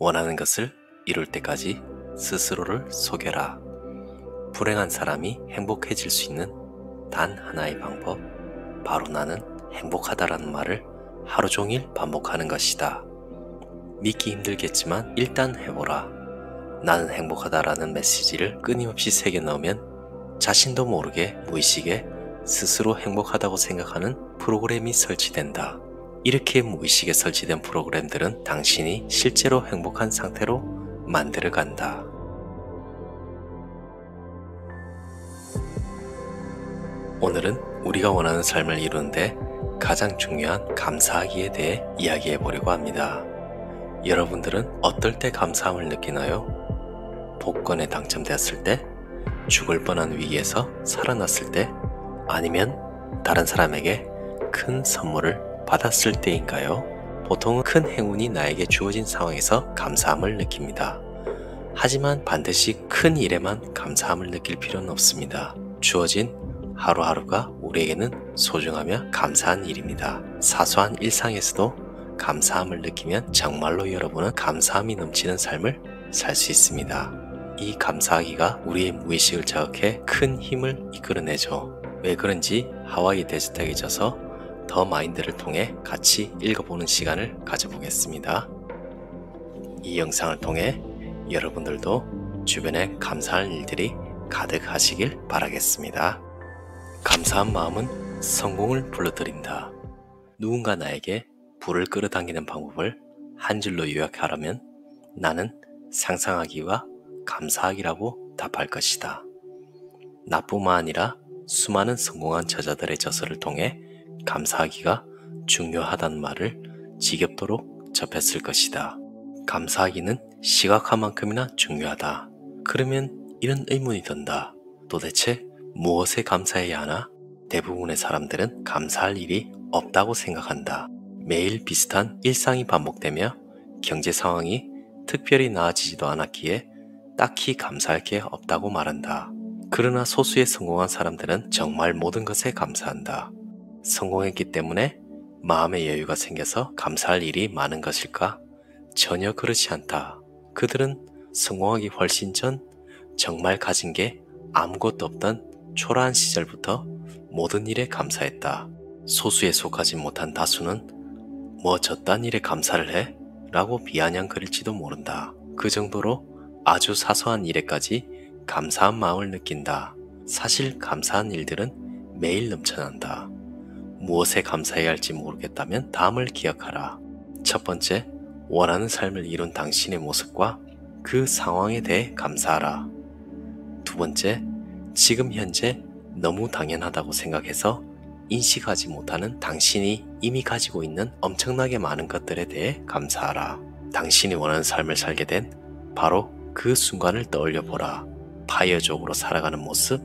원하는 것을 이룰 때까지 스스로를 속여라. 불행한 사람이 행복해질 수 있는 단 하나의 방법, 바로 나는 행복하다라는 말을 하루 종일 반복하는 것이다. 믿기 힘들겠지만 일단 해보라. 나는 행복하다라는 메시지를 끊임없이 새겨 넣으면 자신도 모르게 무의식에 스스로 행복하다고 생각하는 프로그램이 설치된다. 이렇게 무의식에 설치된 프로그램들은 당신이 실제로 행복한 상태로 만들어 간다. 오늘은 우리가 원하는 삶을 이루는데 가장 중요한 감사하기에 대해 이야기해 보려고 합니다. 여러분들은 어떨 때 감사함을 느끼나요? 복권에 당첨되었을 때? 죽을 뻔한 위기에서 살아났을 때? 아니면 다른 사람에게 큰 선물을 받았을 때인가요? 보통은 큰 행운이 나에게 주어진 상황에서 감사함을 느낍니다. 하지만 반드시 큰 일에만 감사함을 느낄 필요는 없습니다. 주어진 하루하루가 우리에게는 소중하며 감사한 일입니다. 사소한 일상에서도 감사함을 느끼면 정말로 여러분은 감사함이 넘치는 삶을 살 수 있습니다. 이 감사하기가 우리의 무의식을 자극해 큰 힘을 이끌어내죠. 왜 그런지 하와이 데스텍에 져서 더 마인드를 통해 같이 읽어보는 시간을 가져보겠습니다. 이 영상을 통해 여러분들도 주변에 감사할 일들이 가득하시길 바라겠습니다. 감사한 마음은 성공을 불러들인다. 누군가 나에게 불을 끌어당기는 방법을 한 줄로 요약하라면 나는 상상하기와 감사하기라고 답할 것이다. 나뿐만 아니라 수많은 성공한 저자들의 저서를 통해 감사하기가 중요하다는 말을 지겹도록 접했을 것이다. 감사하기는 시각화 만큼이나 중요하다. 그러면 이런 의문이 든다. 도대체 무엇에 감사해야 하나? 대부분의 사람들은 감사할 일이 없다고 생각한다. 매일 비슷한 일상이 반복되며 경제 상황이 특별히 나아지지도 않았기에 딱히 감사할 게 없다고 말한다. 그러나 소수의 성공한 사람들은 정말 모든 것에 감사한다. 성공했기 때문에 마음의 여유가 생겨서 감사할 일이 많은 것일까? 전혀 그렇지 않다. 그들은 성공하기 훨씬 전 정말 가진 게 아무것도 없던 초라한 시절부터 모든 일에 감사했다. 소수에 속하지 못한 다수는 뭐 저딴 일에 감사를 해? 라고 비아냥거릴지도 모른다. 그 정도로 아주 사소한 일에까지 감사한 마음을 느낀다. 사실 감사한 일들은 매일 넘쳐난다. 무엇에 감사해야 할지 모르겠다면 다음을 기억하라. 첫 번째, 원하는 삶을 이룬 당신의 모습과 그 상황에 대해 감사하라. 두 번째, 지금 현재 너무 당연하다고 생각해서 인식하지 못하는 당신이 이미 가지고 있는 엄청나게 많은 것들에 대해 감사하라. 당신이 원하는 삶을 살게 된 바로 그 순간을 떠올려 보라. 파이어족으로 살아가는 모습,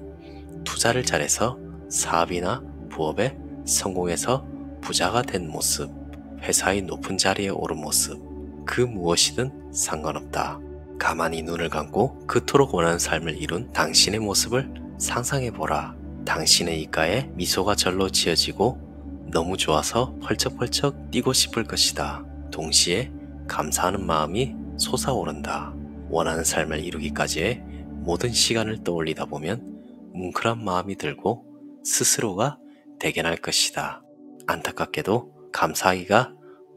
투자를 잘해서 사업이나 부업에 성공해서 부자가 된 모습, 회사의 높은 자리에 오른 모습, 그 무엇이든 상관없다. 가만히 눈을 감고 그토록 원하는 삶을 이룬 당신의 모습을 상상해보라. 당신의 입가에 미소가 절로 지어지고 너무 좋아서 펄쩍펄쩍 뛰고 싶을 것이다. 동시에 감사하는 마음이 솟아오른다. 원하는 삶을 이루기까지의 모든 시간을 떠올리다 보면 뭉클한 마음이 들고 스스로가 대견할 것이다. 안타깝게도 감사하기가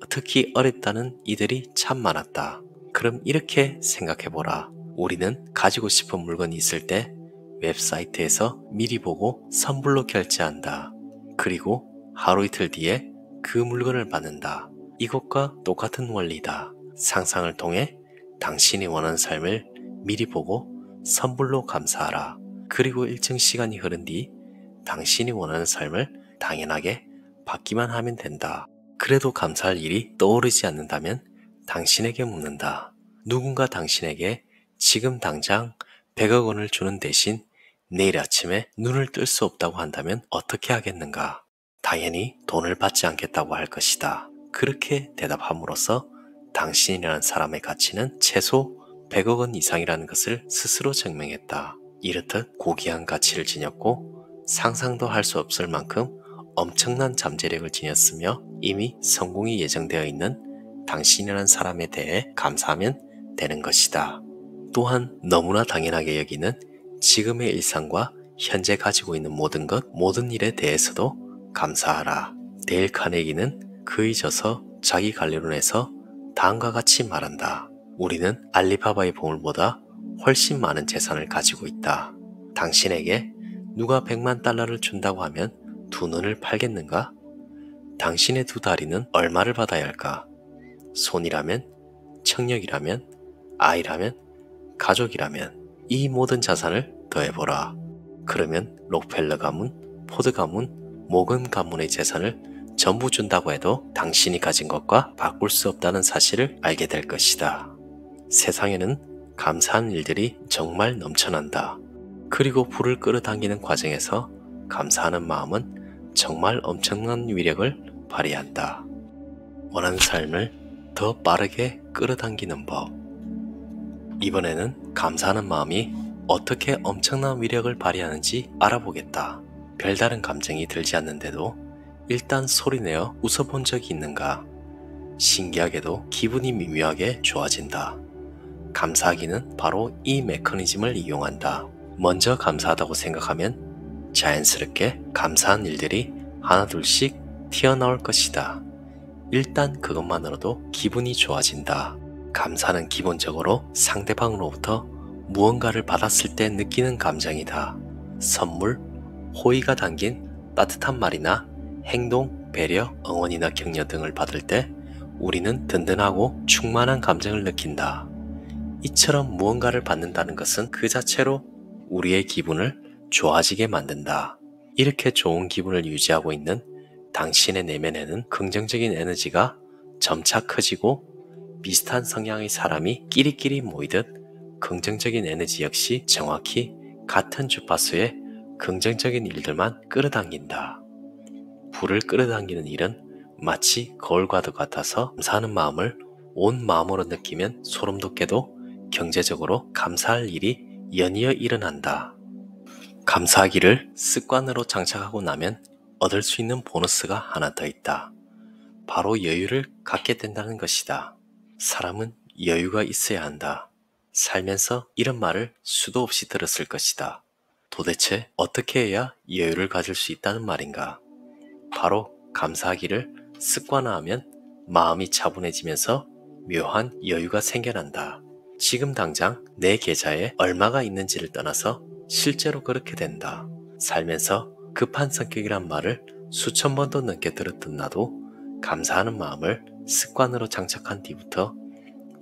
특히 어렵다는 이들이 참 많았다. 그럼 이렇게 생각해보라. 우리는 가지고 싶은 물건이 있을 때 웹사이트에서 미리 보고 선불로 결제한다. 그리고 하루 이틀 뒤에 그 물건을 받는다. 이것과 똑같은 원리다. 상상을 통해 당신이 원하는 삶을 미리 보고 선불로 감사하라. 그리고 일정 시간이 흐른 뒤 당신이 원하는 삶을 당연하게 받기만 하면 된다. 그래도 감사할 일이 떠오르지 않는다면 당신에게 묻는다. 누군가 당신에게 지금 당장 100억 원을 주는 대신 내일 아침에 눈을 뜰 수 없다고 한다면 어떻게 하겠는가? 당연히 돈을 받지 않겠다고 할 것이다. 그렇게 대답함으로써 당신이라는 사람의 가치는 최소 100억 원 이상이라는 것을 스스로 증명했다. 이렇듯 고귀한 가치를 지녔고 상상도 할 수 없을 만큼 엄청난 잠재력을 지녔으며 이미 성공이 예정되어 있는 당신이라는 사람에 대해 감사하면 되는 것이다. 또한 너무나 당연하게 여기는 지금의 일상과 현재 가지고 있는 모든 것, 모든 일에 대해서도 감사하라. 데일 카네기는 그에 져서 자기 관리론에서 다음과 같이 말한다. 우리는 알리바바의 보물보다 훨씬 많은 재산을 가지고 있다. 당신에게 누가 100만 달러를 준다고 하면 두 눈을 팔겠는가? 당신의 두 다리는 얼마를 받아야 할까? 손이라면, 청력이라면, 아이라면, 가족이라면 이 모든 자산을 더해보라. 그러면 록펠러 가문, 포드 가문, 모건 가문의 재산을 전부 준다고 해도 당신이 가진 것과 바꿀 수 없다는 사실을 알게 될 것이다. 세상에는 감사한 일들이 정말 넘쳐난다. 그리고 불을 끌어당기는 과정에서 감사하는 마음은 정말 엄청난 위력을 발휘한다. 원하는 삶을 더 빠르게 끌어당기는 법. 이번에는 감사하는 마음이 어떻게 엄청난 위력을 발휘하는지 알아보겠다. 별다른 감정이 들지 않는데도 일단 소리내어 웃어본 적이 있는가? 신기하게도 기분이 미묘하게 좋아진다. 감사하기는 바로 이 메커니즘을 이용한다. 먼저 감사하다고 생각하면 자연스럽게 감사한 일들이 하나둘씩 튀어나올 것이다. 일단 그것만으로도 기분이 좋아진다. 감사는 기본적으로 상대방으로부터 무언가를 받았을 때 느끼는 감정이다. 선물, 호의가 담긴 따뜻한 말이나 행동, 배려, 응원이나 격려 등을 받을 때 우리는 든든하고 충만한 감정을 느낀다. 이처럼 무언가를 받는다는 것은 그 자체로 우리의 기분을 좋아지게 만든다. 이렇게 좋은 기분을 유지하고 있는 당신의 내면에는 긍정적인 에너지가 점차 커지고 비슷한 성향의 사람이 끼리끼리 모이듯 긍정적인 에너지 역시 정확히 같은 주파수의 긍정적인 일들만 끌어당긴다. 불을 끌어당기는 일은 마치 거울과도 같아서 감사하는 마음을 온 마음으로 느끼면 소름 돋게도 경제적으로 감사할 일이 연이어 일어난다. 감사하기를 습관으로 장착하고 나면 얻을 수 있는 보너스가 하나 더 있다. 바로 여유를 갖게 된다는 것이다. 사람은 여유가 있어야 한다. 살면서 이런 말을 수도 없이 들었을 것이다. 도대체 어떻게 해야 여유를 가질 수 있다는 말인가? 바로 감사하기를 습관화하면 마음이 차분해지면서 묘한 여유가 생겨난다. 지금 당장 내 계좌에 얼마가 있는지를 떠나서 실제로 그렇게 된다. 살면서 급한 성격이란 말을 수천 번도 넘게 들었던 나도 감사하는 마음을 습관으로 장착한 뒤부터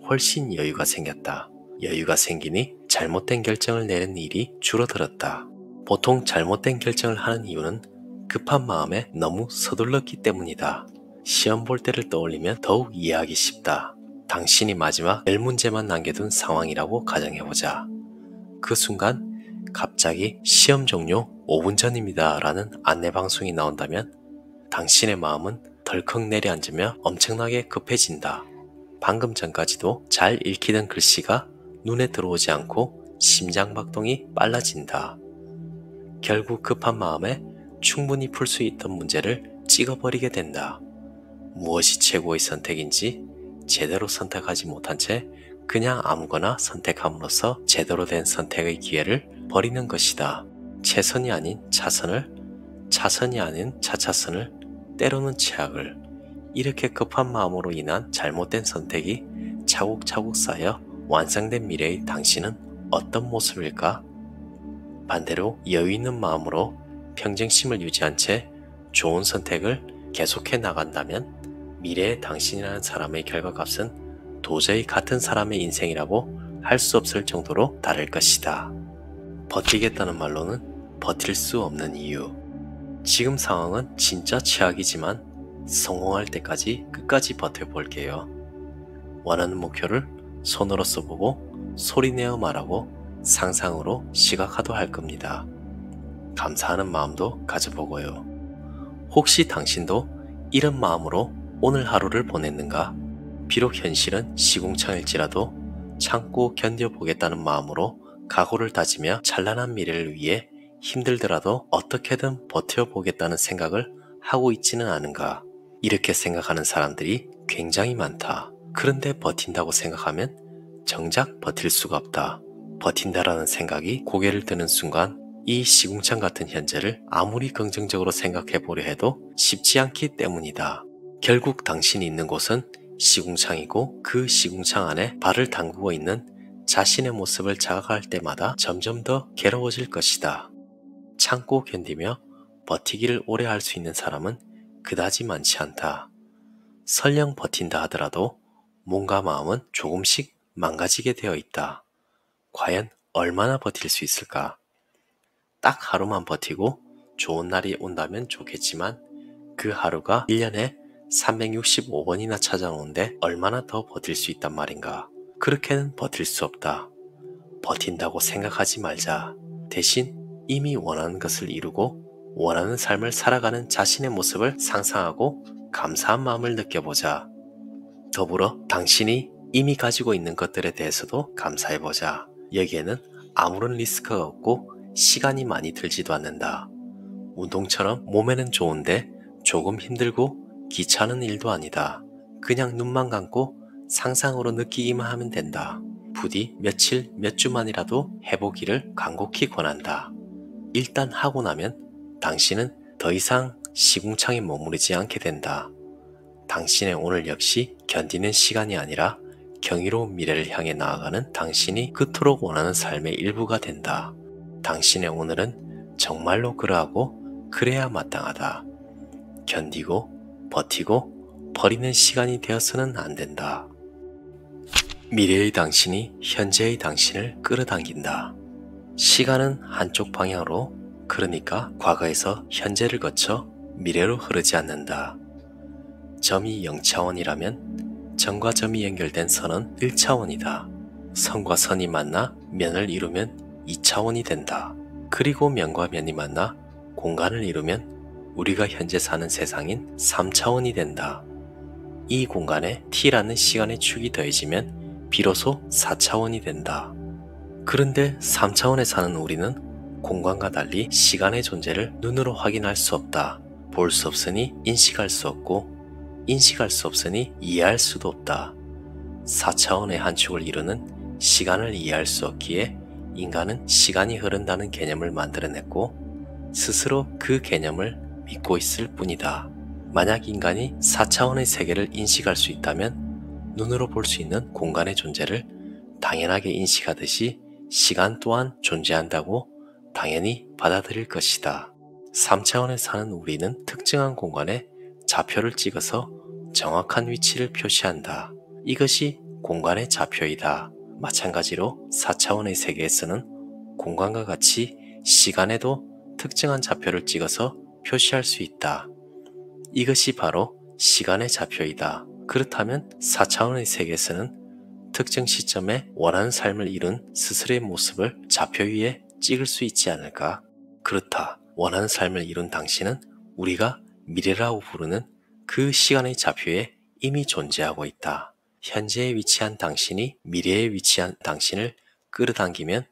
훨씬 여유가 생겼다. 여유가 생기니 잘못된 결정을 내는 일이 줄어들었다. 보통 잘못된 결정을 하는 이유는 급한 마음에 너무 서둘렀기 때문이다. 시험 볼 때를 떠올리면 더욱 이해하기 쉽다. 당신이 마지막 10문제만 남겨둔 상황이라고 가정해보자. 그 순간 갑자기 시험 종료 5분 전입니다 라는 안내방송이 나온다면 당신의 마음은 덜컥 내려앉으며 엄청나게 급해진다. 방금 전까지도 잘 읽히던 글씨가 눈에 들어오지 않고 심장박동이 빨라진다. 결국 급한 마음에 충분히 풀 수 있던 문제를 찍어버리게 된다. 무엇이 최고의 선택인지 제대로 선택하지 못한 채 그냥 아무거나 선택함으로써 제대로 된 선택의 기회를 버리는 것이다. 최선이 아닌 차선을, 차선이 아닌 차차선을, 때로는 최악을, 이렇게 급한 마음으로 인한 잘못된 선택이 차곡차곡 쌓여 완성된 미래의 당신은 어떤 모습일까? 반대로 여유 있는 마음으로 평정심을 유지한 채 좋은 선택을 계속해 나간다면 미래의 당신이라는 사람의 결과값은 도저히 같은 사람의 인생이라고 할 수 없을 정도로 다를 것이다. 버티겠다는 말로는 버틸 수 없는 이유. 지금 상황은 진짜 최악이지만 성공할 때까지 끝까지 버텨볼게요. 원하는 목표를 손으로 써보고 소리내어 말하고 상상으로 시각화도 할 겁니다. 감사하는 마음도 가져보고요. 혹시 당신도 이런 마음으로 오늘 하루를 보냈는가? 비록 현실은 시궁창일지라도 참고 견뎌보겠다는 마음으로 각오를 다지며 찬란한 미래를 위해 힘들더라도 어떻게든 버텨보겠다는 생각을 하고 있지는 않은가? 이렇게 생각하는 사람들이 굉장히 많다. 그런데 버틴다고 생각하면 정작 버틸 수가 없다. 버틴다라는 생각이 고개를 드는 순간 이 시궁창 같은 현재를 아무리 긍정적으로 생각해 보려 해도 쉽지 않기 때문이다. 결국 당신이 있는 곳은 시궁창이고 그 시궁창 안에 발을 담그고 있는 자신의 모습을 자각할 때마다 점점 더 괴로워질 것이다. 참고 견디며 버티기를 오래 할 수 있는 사람은 그다지 많지 않다. 설령 버틴다 하더라도 몸과 마음은 조금씩 망가지게 되어 있다. 과연 얼마나 버틸 수 있을까? 딱 하루만 버티고 좋은 날이 온다면 좋겠지만 그 하루가 1년에 365번이나 찾아오는데 얼마나 더 버틸 수 있단 말인가? 그렇게는 버틸 수 없다. 버틴다고 생각하지 말자. 대신 이미 원하는 것을 이루고 원하는 삶을 살아가는 자신의 모습을 상상하고 감사한 마음을 느껴보자. 더불어 당신이 이미 가지고 있는 것들에 대해서도 감사해보자. 여기에는 아무런 리스크가 없고 시간이 많이 들지도 않는다. 운동처럼 몸에는 좋은데 조금 힘들고 귀찮은 일도 아니다. 그냥 눈만 감고 상상으로 느끼기만 하면 된다. 부디 며칠, 몇 주만이라도 해보기를 간곡히 권한다. 일단 하고 나면 당신은 더 이상 시궁창에 머무르지 않게 된다. 당신의 오늘 역시 견디는 시간이 아니라 경이로운 미래를 향해 나아가는 당신이 그토록 원하는 삶의 일부가 된다. 당신의 오늘은 정말로 그러하고 그래야 마땅하다. 견디고 버티고 버리는 시간이 되어서는 안 된다. 미래의 당신이 현재의 당신을 끌어당긴다. 시간은 한쪽 방향으로, 그러니까 과거에서 현재를 거쳐 미래로 흐르지 않는다. 점이 0차원이라면 점과 점이 연결된 선은 1차원이다. 선과 선이 만나 면을 이루면 2차원이 된다. 그리고 면과 면이 만나 공간을 이루면 우리가 현재 사는 세상인 3차원이 된다. 이 공간에 t라는 시간의 축이 더해지면 비로소 4차원이 된다. 그런데 3차원에 사는 우리는 공간과 달리 시간의 존재를 눈으로 확인할 수 없다. 볼 수 없으니 인식할 수 없고 인식할 수 없으니 이해할 수도 없다. 4차원의 한 축을 이루는 시간을 이해할 수 없기에 인간은 시간이 흐른다는 개념을 만들어냈고 스스로 그 개념을 믿고 있을 뿐이다. 만약 인간이 4차원의 세계를 인식할 수 있다면 눈으로 볼 수 있는 공간의 존재를 당연하게 인식하듯이 시간 또한 존재한다고 당연히 받아들일 것이다. 3차원에 사는 우리는 특정한 공간에 좌표를 찍어서 정확한 위치를 표시한다. 이것이 공간의 좌표이다. 마찬가지로 4차원의 세계에서는 공간과 같이 시간에도 특정한 좌표를 찍어서 표시할 수 있다. 이것이 바로 시간의 좌표이다. 그렇다면 4차원의 세계에서는 특정 시점에 원하는 삶을 이룬 스스로의 모습을 좌표 위에 찍을 수 있지 않을까? 그렇다. 원하는 삶을 이룬 당신은 우리가 미래라고 부르는 그 시간의 좌표에 이미 존재하고 있다. 현재에 위치한 당신이 미래에 위치한 당신을 끌어당기면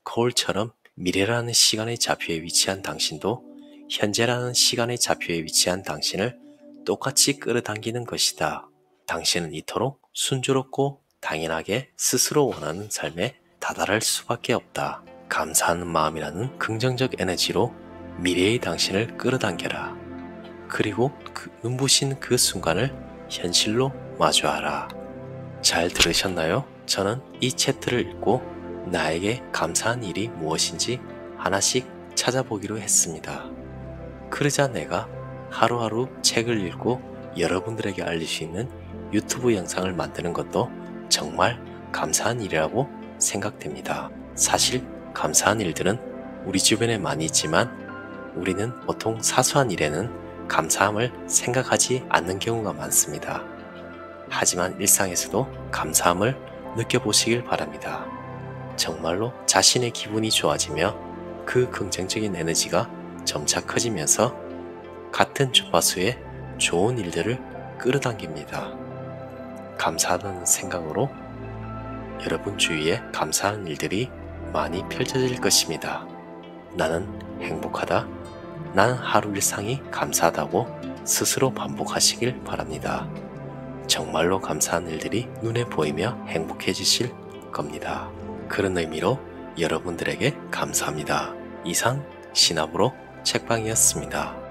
거울처럼 미래라는 시간의 좌표에 위치한 당신도 현재라는 시간의 좌표에 위치한 당신을 똑같이 끌어당기는 것이다. 당신은 이토록 순조롭고 당연하게 스스로 원하는 삶에 다다를 수밖에 없다. 감사하는 마음이라는 긍정적 에너지로 미래의 당신을 끌어당겨라. 그리고 눈부신 그 순간을 현실로 마주하라. 잘 들으셨나요? 저는 이 챕터를 읽고 나에게 감사한 일이 무엇인지 하나씩 찾아보기로 했습니다. 그러자 내가 하루하루 책을 읽고 여러분들에게 알릴 수 있는 유튜브 영상을 만드는 것도 정말 감사한 일이라고 생각됩니다. 사실 감사한 일들은 우리 주변에 많이 있지만 우리는 보통 사소한 일에는 감사함을 생각하지 않는 경우가 많습니다. 하지만 일상에서도 감사함을 느껴보시길 바랍니다. 정말로 자신의 기분이 좋아지며 그 긍정적인 에너지가 점차 커지면서 같은 주파수의 좋은 일들을 끌어당깁니다. 감사하다는 생각으로 여러분 주위에 감사한 일들이 많이 펼쳐질 것입니다. 나는 행복하다. 나는 하루 일상이 감사하다고 스스로 반복하시길 바랍니다. 정말로 감사한 일들이 눈에 보이며 행복해지실 겁니다. 그런 의미로 여러분들에게 감사합니다. 이상 시나무로 책방이었습니다.